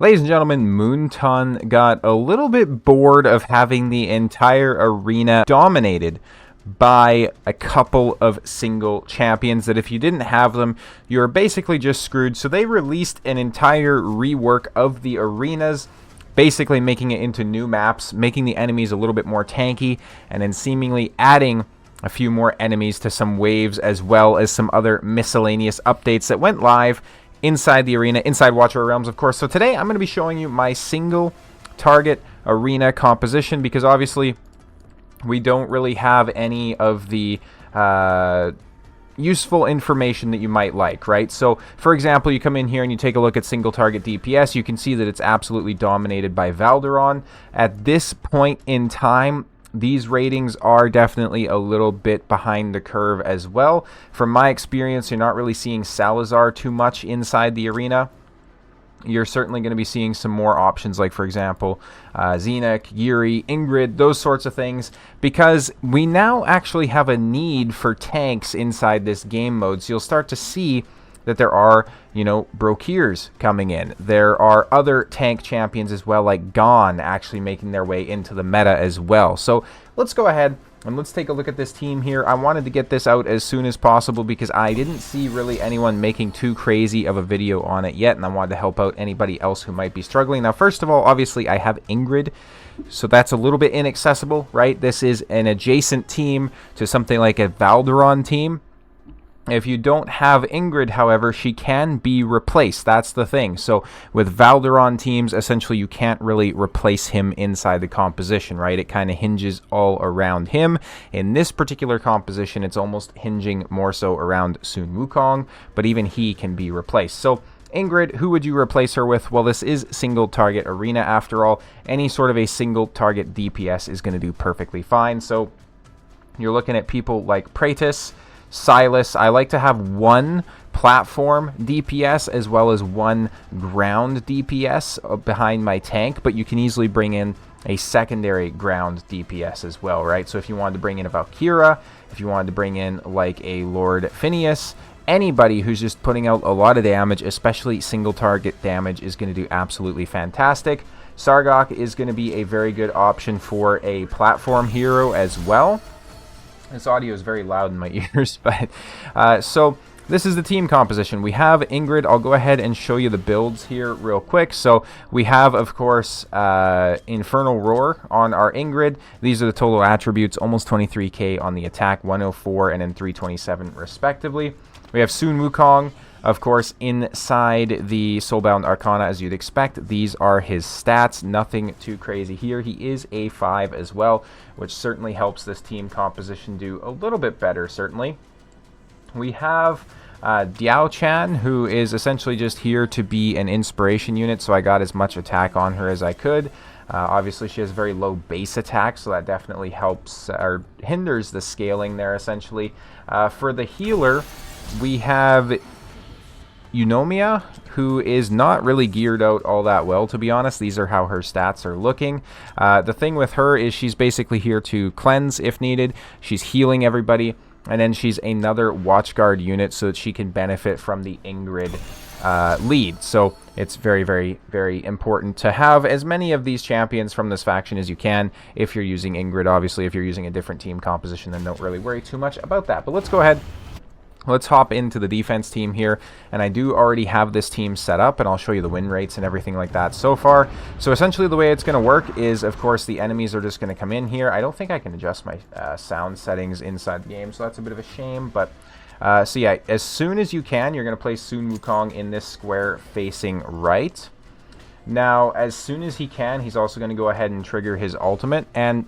Ladies and gentlemen, Moonton got a little bit bored of having the entire arena dominated by a couple of single champions that if you didn't have them, you're basically just screwed. So they released an entire rework of the arenas, basically making it into new maps, making the enemies a little bit more tanky, and then seemingly adding a few more enemies to some waves, as well as some other miscellaneous updates that went live inside the arena, inside Watcher Realms, of course. So today I'm going to be showing you my single target arena composition, because obviously we don't really have any of the useful information that you might like, right? So, for example, you come in here and you take a look at single target DPS, you can see that it's absolutely dominated by VALDERON. At this point in time, these ratings are definitely a little bit behind the curve as well. From my experience, you're not really seeing Salazar too much inside the arena. You're certainly going to be seeing some more options like, for example, Xena, Yuri, Ingrid, those sorts of things, because we now actually have a need for tanks inside this game mode. So you'll start to see that there are, you know, Brokiers coming in. There are other tank champions as well, like Gon, actually making their way into the meta as well. So let's go ahead and let's take a look at this team here. I wanted to get this out as soon as possible because I didn't see really anyone making too crazy of a video on it yet, and I wanted to help out anybody else who might be struggling. Now, first of all, obviously I have Ingrid, so that's a little bit inaccessible, right? This is an adjacent team to something like a VALDERON team. If you don't have Ingrid, however, she can be replaced. That's the thing. So with VALDERON teams, essentially you can't really replace him inside the composition, right? It kind of hinges all around him. In this particular composition, it's almost hinging more so around Sun Wukong, but even he can be replaced. So Ingrid, who would you replace her with? Well, this is single target arena after all. Any sort of a single target DPS is going to do perfectly fine. So you're looking at people like Praetus, Silas. I like to have one platform DPS as well as one ground DPS behind my tank, but you can easily bring in a secondary ground DPS as well, right? So if you wanted to bring in a Valkyra, if you wanted to bring in like a Lord Phineas, anybody who's just putting out a lot of damage, especially single target damage, is going to do absolutely fantastic. Sargok is going to be a very good option for a platform hero as well. This audio is very loud in my ears, but so this is the team composition. We have Ingrid. I'll go ahead and show you the builds here real quick. So we have, of course, Infernal Roar on our Ingrid. These are the total attributes, almost 23k on the attack, 104 and then 327 respectively. We have Sun Wukong, of course, inside the Soulbound Arcana, as you'd expect. These are his stats. Nothing too crazy here. He is A5 as well, which certainly helps this team composition do a little bit better, certainly. We have Diao Chan, who is essentially just here to be an inspiration unit, so I got as much attack on her as I could. Obviously, she has very low base attack, so that definitely helps or hinders the scaling there, essentially. For the healer, we have Eunomia, who is not really geared out all that well, to be honest. These are how her stats are looking. The thing with her is she's basically here to cleanse if needed. She's healing everybody, and then she's another Watchguard unit so that she can benefit from the Ingrid lead. So it's very, very, very important to have as many of these champions from this faction as you can. If you're using Ingrid, obviously, if you're using a different team composition, then don't really worry too much about that. But let's go ahead. Let's hop into the defense team here, and I do already have this team set up, and I'll show you the win rates and everything like that so far. So essentially the way it's going to work is, of course, the enemies are just going to come in here. I don't think I can adjust my sound settings inside the game, so that's a bit of a shame. But so yeah, as soon as you can, you're going to place Sun Wukong in this square facing right. Now, as soon as he can, he's also going to go ahead and trigger his ultimate, and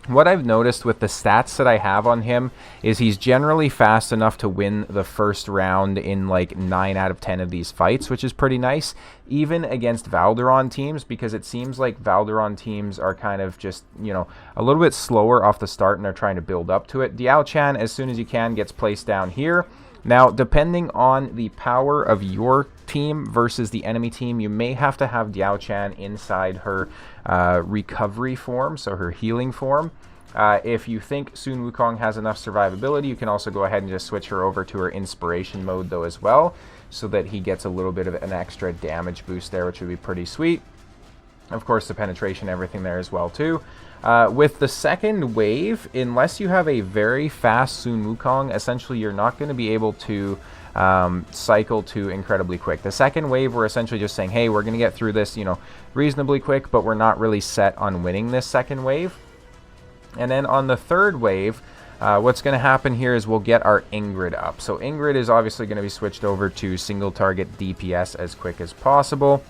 what I've noticed with the stats that I have on him is he's generally fast enough to win the first round in like 9 out of 10 of these fights, which is pretty nice, even against VALDERON teams, because it seems like VALDERON teams are kind of just, you know, a little bit slower off the start and they're trying to build up to it. Diao Chan, as soon as you can, gets placed down here. Now, depending on the power of your team versus the enemy team, you may have to have Diao Chan inside her recovery form, so her healing form. If you think Sun Wukong has enough survivability, you can also go ahead and just switch her over to her inspiration mode, though, as well. so that he gets a little bit of an extra damage boost there, which would be pretty sweet. Of course, the penetration, everything there as well, too. With the second wave, unless you have a very fast Sun Wukong, essentially you're not going to be able to cycle too incredibly quick. The second wave, we're essentially just saying, hey, we're going to get through this, you know, reasonably quick, but we're not really set on winning this second wave. And then on the third wave, what's going to happen here is we'll get our Ingrid up. So Ingrid is obviously going to be switched over to single target DPS as quick as possible.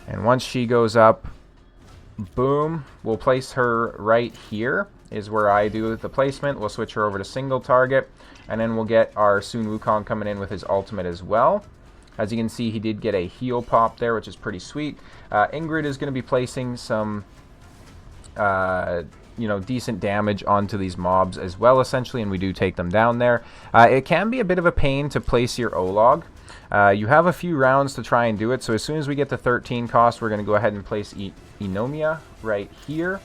And once she goes up, boom, we'll place her right here is where I do the placement. We'll switch her over to single target, and then we'll get our Sun Wukong coming in with his ultimate as well. As you can see, he did get a heal pop there, which is pretty sweet. Ingrid is going to be placing some you know, decent damage onto these mobs as well, essentially, and we do take them down there. It can be a bit of a pain to place your Olog. You have a few rounds to try and do it, so as soon as we get to 13 cost, we're going to go ahead and place Inomia right here,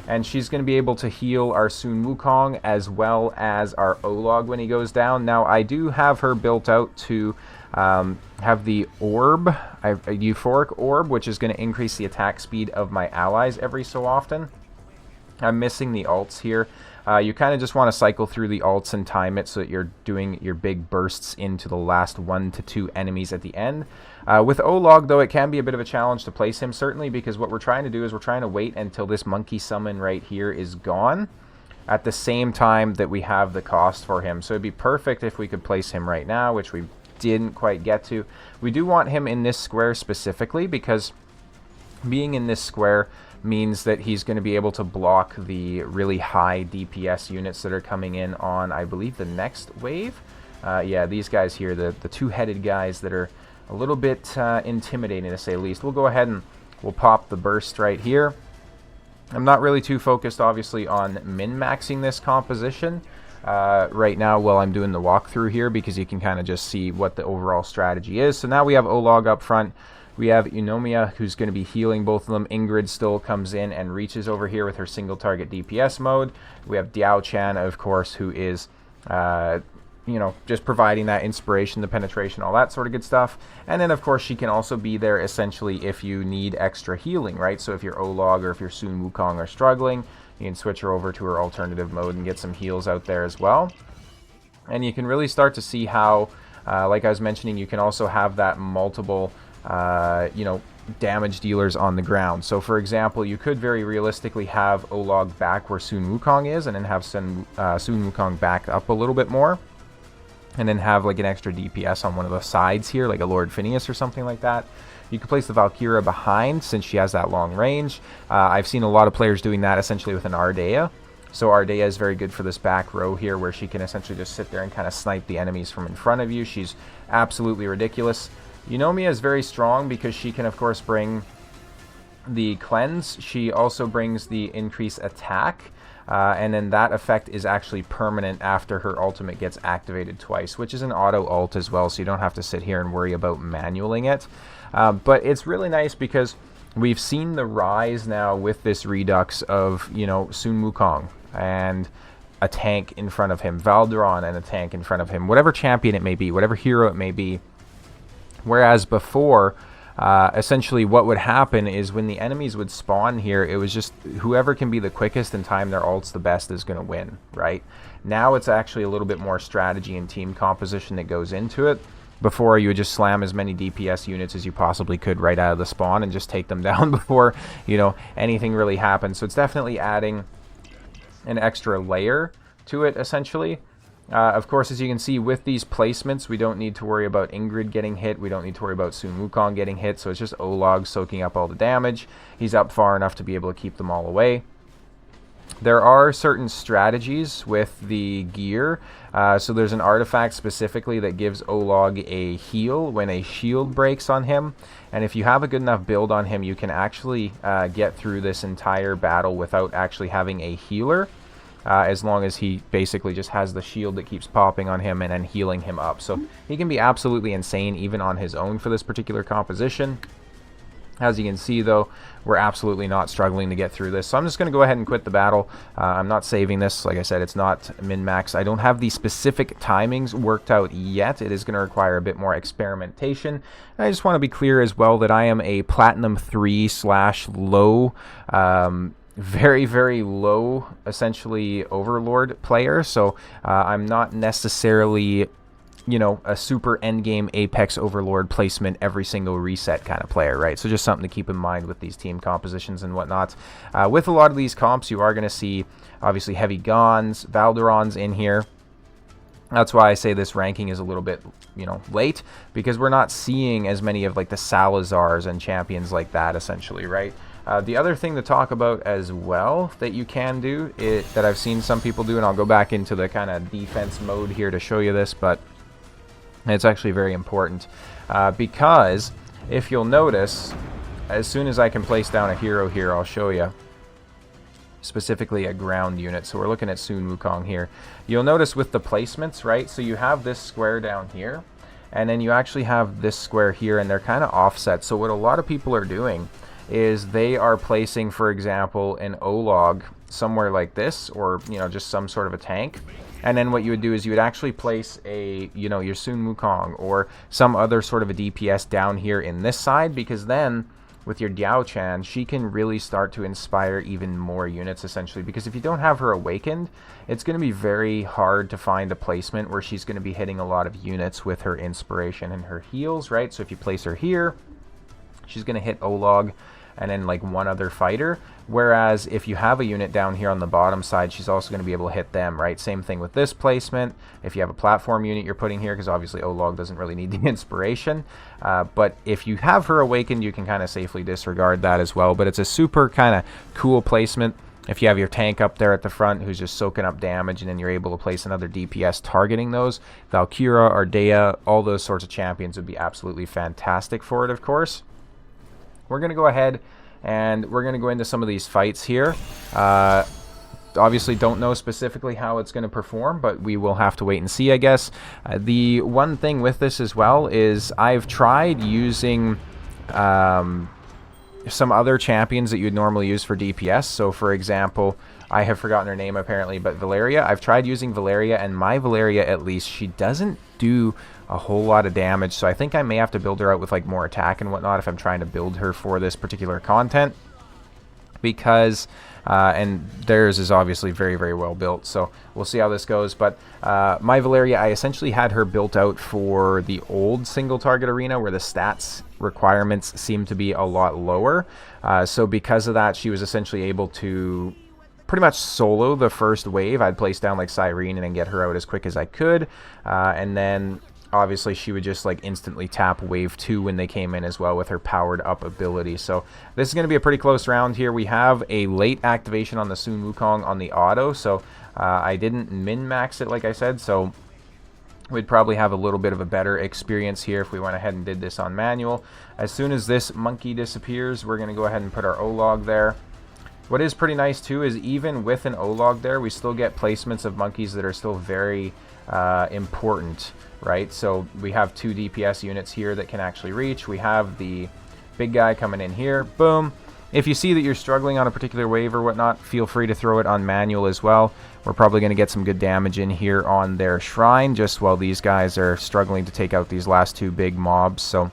and she's going to be able to heal our Sun Wukong as well as our Olog when he goes down. Now, I do have her built out to have the orb, a euphoric orb, which is going to increase the attack speed of my allies every so often. I'm missing the ults here. You kind of just want to cycle through the ults and time it so that you're doing your big bursts into the last 1 to 2 enemies at the end. With Olog, though, it can be a bit of a challenge to place him, certainly, because what we're trying to do is we're trying to wait until this monkey summon right here is gone at the same time that we have the cost for him. So it'd be perfect if we could place him right now, which we didn't quite get to. We do want him in this square specifically because being in this square means that he's going to be able to block the really high DPS units that are coming in on, I believe, the next wave. Yeah, these guys here, the two-headed guys that are a little bit intimidating, to say the least. We'll go ahead and we'll pop the burst right here. I'm not really too focused, obviously, on min-maxing this composition right now while I'm doing the walkthrough here, because you can kind of just see what the overall strategy is. So now we have Olog up front. We have Inomia, who's going to be healing both of them. Ingrid still comes in and reaches over here with her single target DPS mode. We have Diao Chan, of course, who is, you know, just providing that inspiration, the penetration, all that sort of good stuff. And then, of course, she can also be there, essentially, if you need extra healing, right? So if your Olog or if your Sun Wukong are struggling, you can switch her over to her alternative mode and get some heals out there as well. And you can really start to see how, like I was mentioning, you can also have that multiple you know, damage dealers on the ground. So for example, you could very realistically have Olog back where Sun Wukong is, and then have Sun Wukong back up a little bit more, and then have like an extra DPS on one of the sides here, like a Lord Phineas or something like that. You can place the Valkyria behind since she has that long range. I've seen a lot of players doing that essentially with an Ardea. So Ardea is very good for this back row here, where she can essentially just sit there and kind of snipe the enemies from in front of you. She's absolutely ridiculous. Inomia is very strong because she can, of course, bring the cleanse. She also brings the increased attack, and then that effect is actually permanent after her ultimate gets activated twice, which is an auto ult as well, so you don't have to sit here and worry about manualing it. But it's really nice because we've seen the rise now with this redux of, you know, Sun Wukong and a tank in front of him, Valderon and a tank in front of him, whatever champion it may be, whatever hero it may be. Whereas before, essentially what would happen is when the enemies would spawn here, it was just whoever can be the quickest and time their ults the best is going to win, right? Now it's actually a little bit more strategy and team composition that goes into it. Before, you would just slam as many DPS units as you possibly could right out of the spawn and just take them down before, you know, anything really happens. So it's definitely adding an extra layer to it, essentially. Of course, as you can see, with these placements, we don't need to worry about Ingrid getting hit. We don't need to worry about Sun Wukong getting hit. So it's just Olog soaking up all the damage. He's up far enough to be able to keep them all away. There are certain strategies with the gear. So there's an artifact specifically that gives Olog a heal when a shield breaks on him. And if you have a good enough build on him, you can actually get through this entire battle without actually having a healer. As long as he basically just has the shield that keeps popping on him and then healing him up. So he can be absolutely insane even on his own for this particular composition. As you can see, though, we're absolutely not struggling to get through this. So I'm just going to go ahead and quit the battle. I'm not saving this. Like I said, it's not min-max. I don't have the specific timings worked out yet. It is going to require a bit more experimentation. And I just want to be clear as well that I am a Platinum 3/low, very, very low, essentially, Overlord player. So I'm not necessarily, you know, a super endgame Apex Overlord placement every single reset kind of player, right? So just something to keep in mind with these team compositions and whatnot. With a lot of these comps, you are going to see, obviously, heavy Gons, Valderons in here. That's why I say this ranking is a little bit, you know, late, because we're not seeing as many of, like, the Salazars and champions like that, essentially, right? The other thing to talk about as well that you can do, that I've seen some people do, and I'll go back into the kind of defense mode here to show you this, but it's actually very important, because if you'll notice, as soon as I can place down a hero here, I'll show you, specifically a ground unit. So we're looking at Sun Wukong here. You'll notice with the placements, right? So you have this square down here, and then you actually have this square here, and they're kind of offset. So what a lot of people are doing is they are placing, for example, an Olog somewhere like this, or, you know, just some sort of a tank. And then what you would do is you would actually place a, you know, your Sun Wukong or some other sort of a DPS down here in this side, because then with your Diao Chan, she can really start to inspire even more units, essentially. Because if you don't have her awakened, it's going to be very hard to find a placement where she's going to be hitting a lot of units with her inspiration and her heals, right? So if you place her here, she's going to hit Olog and then like one other fighter, whereas if you have a unit down here on the bottom side, she's also going to be able to hit them, right? Same thing with this placement. If you have a platform unit you're putting here, because obviously Olog doesn't really need the inspiration, but if you have her awakened, you can kind of safely disregard that as well. But it's a super kind of cool placement. If you have your tank up there at the front who's just soaking up damage, and then you're able to place another DPS targeting those, Valkyra, Ardea, all those sorts of champions would be absolutely fantastic for it, of course. We're going to go ahead and we're going to go into some of these fights here. Obviously don't know specifically how it's going to perform, but we will have to wait and see, I guess. The one thing with this as well is I've tried using some other champions that you'd normally use for DPS. So for example, I have forgotten her name apparently, but Valeria. I've tried using Valeria, and my Valeria, at least, she doesn't do a whole lot of damage. So I think I may have to build her out with like more attack and whatnot if I'm trying to build her for this particular content. Because, and theirs is obviously very, very well built. So we'll see how this goes. But my Valeria, I essentially had her built out for the old single target arena where the stats requirements seem to be a lot lower. So because of that, she was essentially able to pretty much solo the first wave. I'd place down like Cyrene and then get her out as quick as I could. And then obviously she would just like instantly tap wave 2 when they came in as well with her powered up ability. So this is going to be a pretty close round here. We have a late activation on the Sun Wukong on the auto. So I didn't min-max it like I said. So we'd probably have a little bit of a better experience here if we went ahead and did this on manual. As soon as this monkey disappears, we're going to go ahead and put our Olog there. What is pretty nice too is even with an Olog there, we still get placements of monkeys that are still very important, right? So we have 2 DPS units here that can actually reach. We have the big guy coming in here. Boom. If you see that you're struggling on a particular wave or whatnot, feel free to throw it on manual as well. We're probably going to get some good damage in here on their shrine just while these guys are struggling to take out these last 2 big mobs. So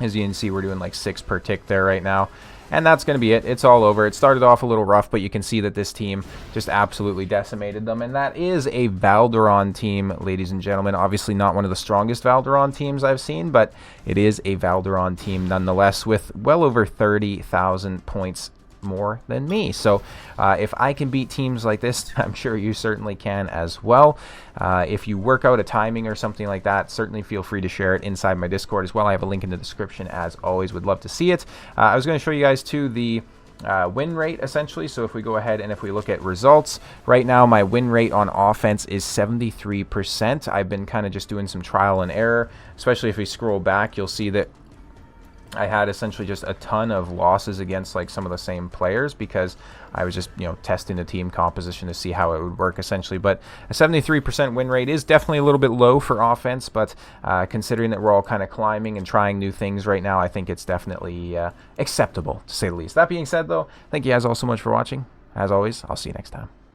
as you can see, we're doing like 6 per tick there right now. And that's going to be it. It's all over. It started off a little rough, but you can see that this team just absolutely decimated them. And that is a VALDERON team, ladies and gentlemen. Obviously not one of the strongest VALDERON teams I've seen, but it is a VALDERON team nonetheless with well over 30,000 points more than me. So if I can beat teams like this, I'm sure you certainly can as well. If you work out a timing or something like that, certainly feel free to share it inside my Discord as well. I have a link in the description as always. Would love to see it. I was going to show you guys too the win rate essentially. So if we go ahead and if we look at results, right now my win rate on offense is 73%. I've been kind of just doing some trial and error, especially if we scroll back, you'll see that I had essentially just a ton of losses against like some of the same players because I was just, you know, testing the team composition to see how it would work essentially. But a 73% win rate is definitely a little bit low for offense, but considering that we're all kind of climbing and trying new things right now, I think it's definitely acceptable to say the least. That being said though, thank you guys all so much for watching. As always, I'll see you next time.